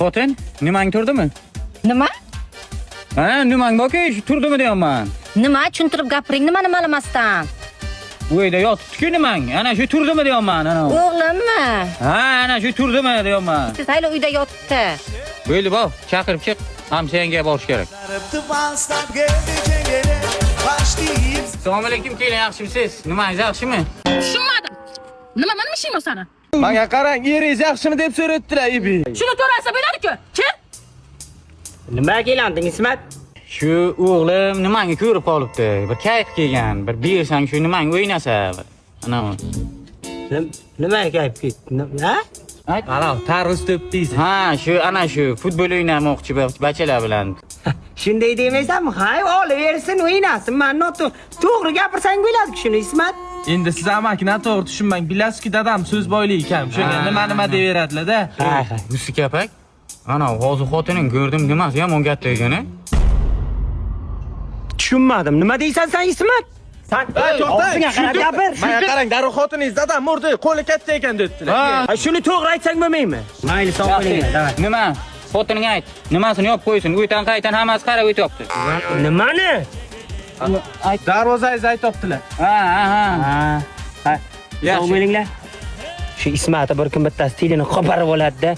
Xotin, nimang turdimi? Nima? Ha, nimang borki, turdimi deyapman. Nima tushuntirib gapiring, nimani ma'lamasdan? Bu yerda yotibdi-ku nimang. Ana shu turdimi deyapman, ana. O'g'limmi? Ha, ana shu turdimi deyapman. Siz hayli uyda yotibdi. Bo'ldi, bor, chaqirib chiq. Hamshanga borish kerak. Assalomu alaykum, keling, yaxshimisiz? Nimangiz yaxshimi? Tushunmadim. Nima meni ishing bor sani? Menga qarang, eringiz yaxshimi deb so'rayaptilar, ibi. Shuni to'rasa bo'ladi-ku. Kim? Nimaga kelanding, Ismat? Shu o'g'lim nimanga ko'rib qolibdi. Bir kayf kelgan. Bir bersang shu nimang o'ynasa. Ana. Nimaga kayf ketdi? Ha? Ayt. Ana, tarvuz to'pdingiz. Ha, shu ana shu futbol o'ynamoqchi bachalar bilan. Shunday demaysanmi? Hay, olaversin, o'ynasin. Men to'g'ri gapirsang bo'ladi shuni, Ismat. Endi siz amakini to'g'ri tushunmang. Bilasizki, dadam so'z boylik ekan. Shunga nima deyaveradilar-da. Ha. Musi kapak. Ana, hozir xotining ko'rdim, nimasi yomon gap degani? Tushunmadim. Nima deysan sen, Ismat? Sen og'zingga qarab gapir. Menga qarang, darrov xotiningiz dadam urdi, qo'li katta ekan dedilar. Ha, shuni to'g'ri aytsang bo'lmaymi? Mayli, sog' bo'ling, davay. Nima? Xotining ayt. Nimasini yopib qo'ysin. Uydan qaytan hammasi qarab o'tyapti. Nimani? Darvozangizni aytibdilar. Ha. Ha. Sog' bo'linglar. Shu Ismatni bir kun bittasi tilini qo'parib oladi-da.